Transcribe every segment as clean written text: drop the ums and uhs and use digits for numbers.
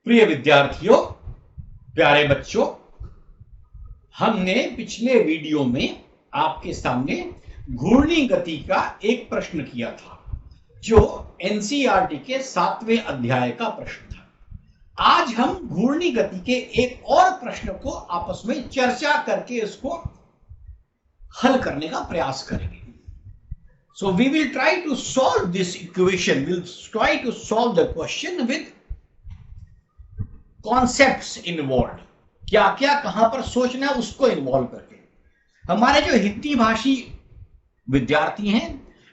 प्रिय विद्यार्थियों, प्यारे बच्चों, हमने पिछले वीडियो में आपके सामने घूर्णी गति का एक प्रश्न किया था जो एनसीईआरटी के 7वें अध्याय का प्रश्न था। आज हम घूर्णी गति के एक और प्रश्न को आपस में चर्चा करके इसको हल करने का प्रयास करेंगे। So we will try to solve this equation. We'll try to solve the question with concepts involved. क्या क्या कहां पर सोचना है उसको इन्वॉल्व करके। हमारे जो हिंदी भाषी विद्यार्थी हैं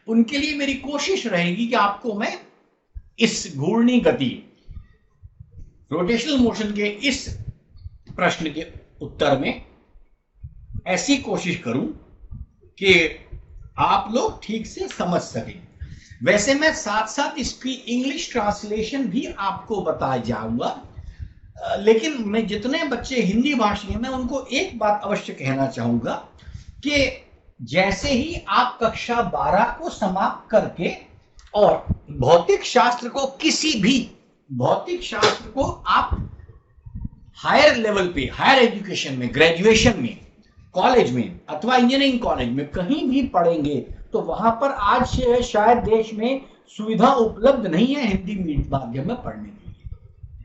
उनके लिए मेरी कोशिश रहेगी कि आपको मैं इस घूर्णी गति रोटेशनल मोशन के इस प्रश्न के उत्तर में ऐसी कोशिश करूं कि आप लोग ठीक से समझ सकें। वैसे मैं साथ साथ इसकी इंग्लिश ट्रांसलेशन भी आपको बताया जाऊंगा, लेकिन मैं जितने बच्चे हिंदी भाषी हैं मैं उनको एक बात अवश्य कहना चाहूंगा कि जैसे ही आप कक्षा 12 को समाप्त करके और भौतिक शास्त्र को किसी भी भौतिक शास्त्र को आप हायर लेवल पे, हायर एजुकेशन में, ग्रेजुएशन में, कॉलेज में अथवा इंजीनियरिंग कॉलेज में कहीं भी पढ़ेंगे तो वहां पर आज शायद देश में सुविधा उपलब्ध नहीं है हिंदी माध्यम में पढ़ने के लिए।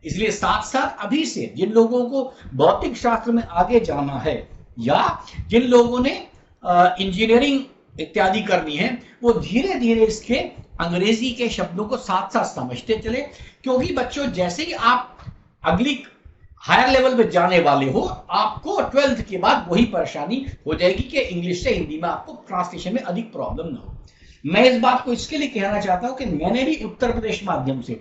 इसलिए साथ साथ अभी से जिन लोगों को भौतिक शास्त्र में आगे जाना है या जिन लोगों ने इंजीनियरिंग इत्यादि करनी है वो धीरे धीरे इसके अंग्रेजी के शब्दों को साथ साथ समझते चले, क्योंकि बच्चों जैसे ही आप अगली हायर लेवल में जाने वाले हो आपको 12th के बाद वही परेशानी हो जाएगी कि इंग्लिश से हिंदी में आपको ट्रांसलेशन में अधिक प्रॉब्लम ना हो। मैं इस बात को इसके लिए कहना चाहता हूं कि मैंने भी उत्तर प्रदेश माध्यम से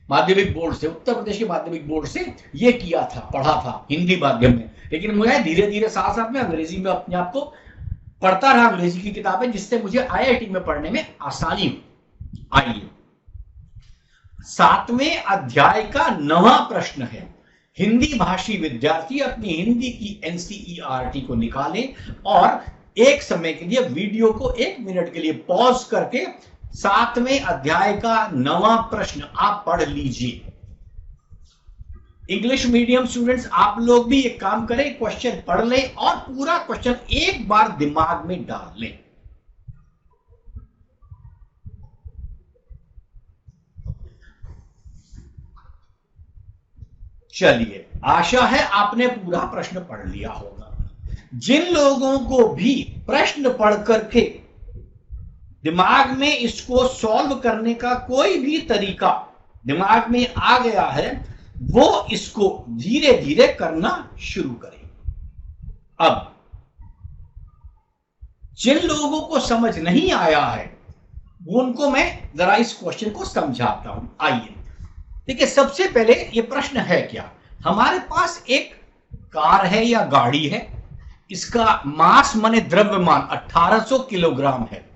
माध्यमिक बोर्ड से उत्तर प्रदेश के माध्यमिक बोर्ड से ये किया था, पढ़ा था हिंदी माध्यम में, लेकिन मुझे धीरे धीरे साथ साथ में अंग्रेजी में अपने आप को पढ़ता रहा, अंग्रेजी की किताबें, जिससे मुझे IIT में पढ़ने में आसानी आई। 7वें अध्याय का 9वां प्रश्न है। हिंदी भाषी विद्यार्थी अपनी हिंदी की एनसीईआरटी को निकालें और एक समय के लिए वीडियो को 1 मिनट के लिए पॉज करके 7वें अध्याय का 9वां प्रश्न आप पढ़ लीजिए। इंग्लिश मीडियम स्टूडेंट्स आप लोग भी एक काम करें, क्वेश्चन पढ़ लें और पूरा क्वेश्चन एक बार दिमाग में डाल लें। चलिए, आशा है आपने पूरा प्रश्न पढ़ लिया होगा। जिन लोगों को भी प्रश्न पढ़ करके दिमाग में इसको सॉल्व करने का कोई भी तरीका दिमाग में आ गया है वो इसको धीरे धीरे करना शुरू करें। अब जिन लोगों को समझ नहीं आया है उनको मैं जरा इस क्वेश्चन को समझाता हूं। आइए देखिए, सबसे पहले ये प्रश्न है क्या। हमारे पास एक कार है या गाड़ी है, इसका मास माने द्रव्यमान 1800 किलोग्राम है।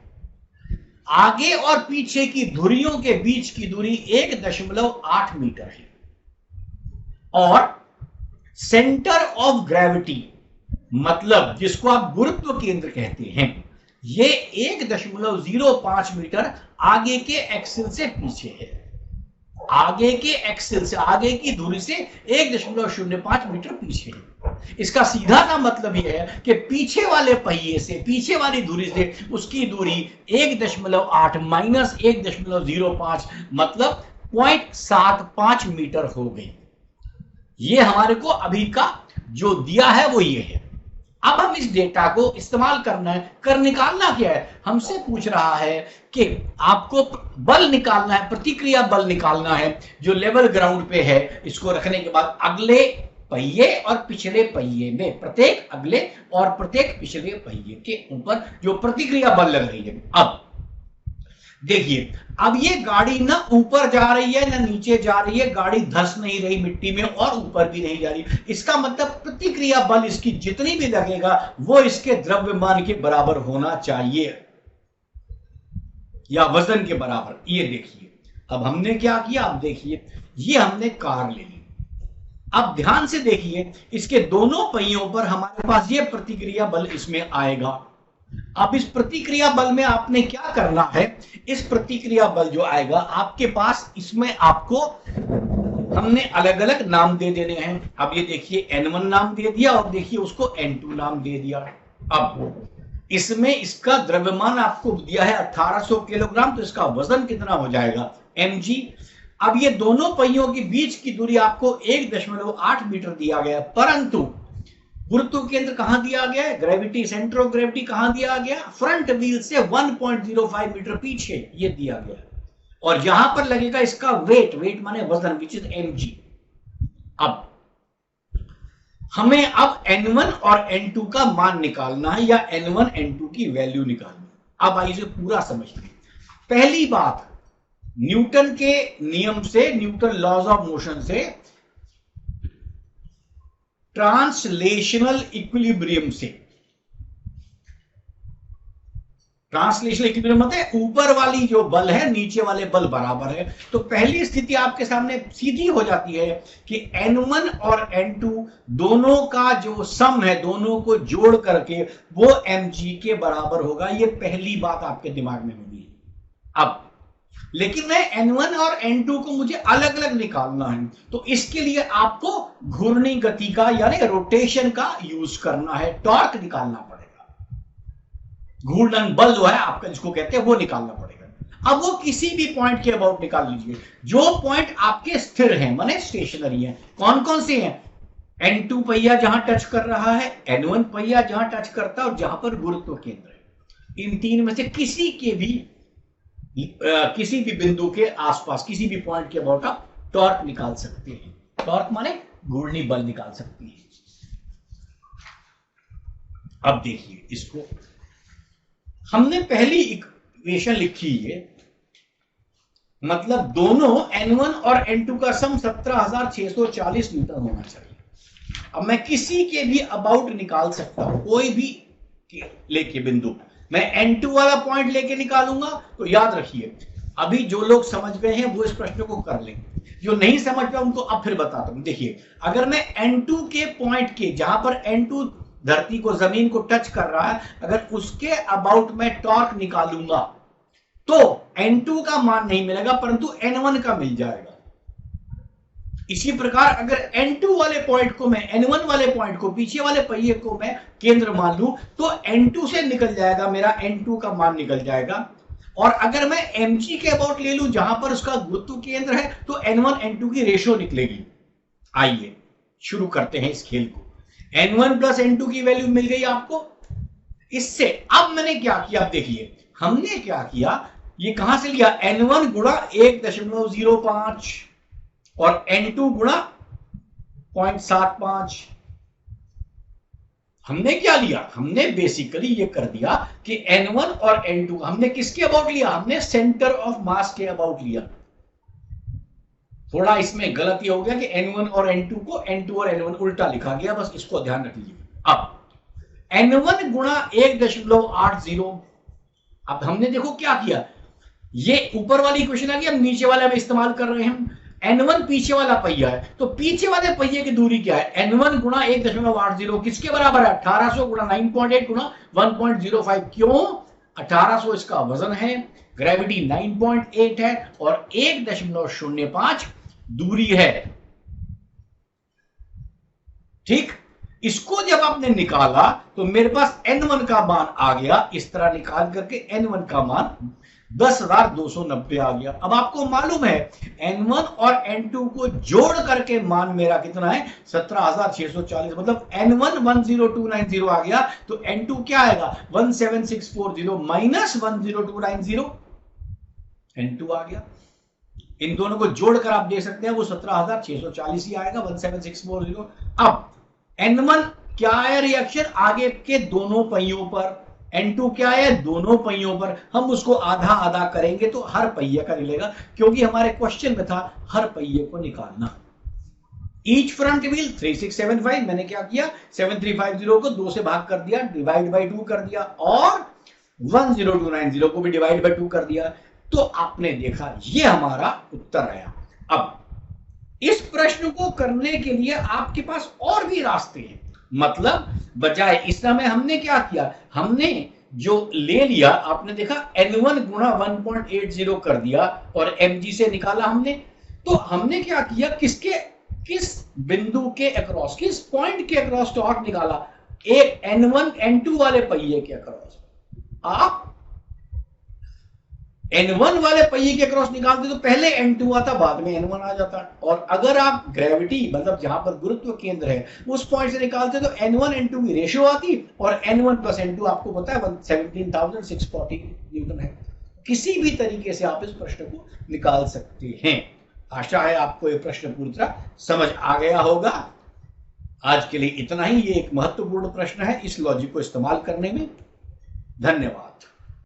आगे और पीछे की धुरियों के बीच की दूरी 1.8 मीटर है और सेंटर ऑफ ग्रेविटी मतलब जिसको आप गुरुत्व केंद्र कहते हैं ये 1.05 मीटर आगे के एक्सिल से पीछे है। आगे के एक्सिल से, आगे की दूरी से 1.05 मीटर पीछे है। इसका सीधा ना मतलब यह है कि पीछे वाले पहिए से, पीछे वाली दूरी से उसकी दूरी 1.8 माइनस 1.05 मतलब 0.75 मीटर हो गई। ये हमारे को अभी का जो दिया है वो ये है। अब हम इस डेटा को इस्तेमाल करना है, कर निकालना क्या है, हमसे पूछ रहा है कि आपको बल निकालना है, प्रतिक्रिया बल निकालना है जो लेवल ग्राउंड पे है। इसको रखने के बाद अगले पहिए और पिछले पहिए में, प्रत्येक अगले और प्रत्येक पिछले पहिए के ऊपर जो प्रतिक्रिया बल लग रही है। अब देखिए, अब ये गाड़ी ना ऊपर जा रही है ना नीचे जा रही है, गाड़ी धंस नहीं रही मिट्टी में और ऊपर भी नहीं जा रही। इसका मतलब प्रतिक्रिया बल इसकी जितनी भी लगेगा वो इसके द्रव्यमान के बराबर होना चाहिए या वजन के बराबर। ये देखिए, अब हमने क्या किया, अब देखिए ये हमने कार ले ली। अब ध्यान से देखिए, इसके दोनों पहियों पर हमारे पास ये प्रतिक्रिया बल इसमें आएगा। अब इस प्रतिक्रिया बल में आपने क्या करना है, इस प्रतिक्रिया बल जो आएगा आपके पास, इसमें आपको हमने अलग अलग नाम दे देने हैं। अब ये देखिए N1 नाम दे दिया और देखिए उसको N2 नाम दे दिया। अब इसमें इसका द्रव्यमान आपको दिया है 1800 किलोग्राम, तो इसका वजन कितना हो जाएगा mg। अब ये दोनों पहियों के बीच की दूरी आपको 1.8 मीटर दिया गया, परंतु गुरुत्व केंद्र कहां दिया गया है, ग्रेविटी, सेंटर ऑफ ग्रेविटी कहां दिया गया, फ्रंट व्हील से 1.05 मीटर पीछे ये दिया गया, और यहां पर लगेगा इसका वेट, वेट माने वजन, विच इज mg। अब हमें अब N1 और N2 का मान निकालना है, या N1 N2 की वैल्यू निकालनी है। अब आइए इसे पूरा समझते हैं। पहली बात, न्यूटन के नियम से, न्यूटन लॉज ऑफ मोशन से, ट्रांसलेशनल इक्विलिब्रियम से, ट्रांसलेशनल इक्विलिब्रियम मतलब ऊपर वाली जो बल है नीचे वाले बल बराबर है, तो पहली स्थिति आपके सामने सीधी हो जाती है कि N1 और N2 दोनों का जो सम है, दोनों को जोड़ करके वो mg के बराबर होगा। ये पहली बात आपके दिमाग में होगी। अब लेकिन मैं N1 और N2 को मुझे अलग अलग निकालना है, तो इसके लिए आपको घूर्णी गति का यानी रोटेशन का यूज करना है, टॉर्क निकालना पड़ेगा, घूर्णन बल जो है आपका जिसको कहते हैं वो निकालना पड़ेगा। अब वो किसी भी पॉइंट के अबाउट निकाल लीजिए, जो पॉइंट आपके स्थिर हैं माने स्टेशनरी हैं। कौन कौन से हैं, N2 पहिया जहां टच कर रहा है, N1 पहिया जहां टच करता है और जहां पर गुरुत्व केंद्र है। इन तीन में से किसी भी बिंदु के आसपास, किसी भी पॉइंट के अबाउट आप टॉर्क निकाल सकते हैं। टॉर्क माने घूर्णी बल निकाल सकते हैं। अब देखिए इसको, हमने पहली इक्वेशन लिखी है, मतलब दोनों N1 और N2 का सम 17,640 न्यूटन होना चाहिए। अब मैं किसी के भी अबाउट निकाल सकता हूं, कोई भी लेके बिंदु, मैं N2 वाला पॉइंट लेके निकालूंगा। तो याद रखिए, अभी जो लोग समझ गए हैं वो इस प्रश्न को कर लेंगे, जो नहीं समझ पाए उनको अब फिर बताता हूं। देखिए, अगर मैं N2 के पॉइंट के, जहां पर N2 धरती को, जमीन को टच कर रहा है, अगर उसके अबाउट में टॉर्क निकालूंगा तो N2 का मान नहीं मिलेगा परंतु N1 का मिल जाएगा। इसी प्रकार अगर N2 वाले पॉइंट को मैं N1 वाले पॉइंट को, पीछे वाले पहिए को मैं केंद्र मान लूं तो N2 से निकल जाएगा, मेरा N2 का मान निकल जाएगा। और अगर मैं mg के अबाउट ले लूं जहां पर उसका गुरुत्व केंद्र है, तो N1 N2 की रेशियो निकलेगी। आइए शुरू करते हैं इस खेल को। N1 प्लस N2 की वैल्यू मिल गई आपको। इससे अब मैंने क्या किया, आप देखिए हमने क्या किया, ये कहां से लिया, N1 गुणा 1.05 और N2 गुणा 0.75। हमने क्या लिया, हमने बेसिकली ये कर दिया कि N1 और N2 हमने किसके अबाउट लिया, हमने सेंटर ऑफ मास के अबाउट लिया। थोड़ा इसमें गलती हो गया कि N1 और N2 को N2 और N1 उल्टा लिखा गया, बस इसको ध्यान रख लीजिए। अब N1 गुणा 1.80, अब हमने देखो क्या किया, ये ऊपर वाली इक्वेशन आ गई, अब नीचे वाला में इस्तेमाल कर रहे हैं। N1 पीछे वाला पहिया है, तो पीछे वाले पहिए की दूरी क्या है, N1 गुणा 1.80 किसके बराबर है, 1800 गुणा 9.8 गुणा 1.05। क्यों, 1800 इसका वजन है, ग्रेविटी 9.8 है और 1.05 दूरी है। ठीक, इसको जब आपने निकाला तो मेरे पास N1 का मान आ गया, इस तरह निकाल करके N1 का मान 10,290 आ गया। अब आपको मालूम है N1 और N2 को जोड़ करके मान मेरा कितना है, 17,640, मतलब N1 10290 आ गया, तो N2 क्या आएगा, 17640 माइनस 10290, N2 आ गया। इन दोनों को जोड़कर आप देख सकते हैं वो 17,640 ही आएगा, 17640। अब N1 क्या है, रिएक्शन आगे के दोनों पहियों पर, N2 क्या है, दोनों पहियों पर। हम उसको आधा आधा करेंगे तो हर पहिए का निकलेगा, क्योंकि हमारे क्वेश्चन में था हर पहिए को निकालना। ईच फ्रंट व्हील 3675, मैंने क्या किया, 7350 को 2 से भाग कर दिया, डिवाइड बाई 2 कर दिया, और 10290 को भी डिवाइड बाई 2 कर दिया। तो आपने देखा ये हमारा उत्तर आया। अब इस प्रश्न को करने के लिए आपके पास और भी रास्ते हैं, मतलब बजाय इस समय हमने क्या किया, हमने जो ले लिया, आपने देखा N1 गुणा 1.80 कर दिया और mg से निकाला हमने, तो हमने क्या किया, किस बिंदु के अक्रॉस, किस पॉइंट के अक्रॉस टॉर्क निकाला, एक N1 N2 वाले पहिए के अक्रॉस। आप N1 वाले पहिए के क्रॉस निकालते तो पहले N2 आता, बाद में N1 आ जाता। और अगर आप ग्रेविटी मतलब जहां पर गुरुत्व केंद्र है उस पॉइंट से निकालते तो N1 N2 की रेशियो आती, और N1 प्लस N2 आपको पता है 17,640 न्यूटन है। किसी भी तरीके से आप इस प्रश्न को निकाल सकते हैं। आशा है आपको ये प्रश्न पूरी तरह समझ आ गया होगा। आज के लिए इतना ही। ये एक महत्वपूर्ण प्रश्न है, इस लॉजिक को इस्तेमाल करने में। धन्यवाद।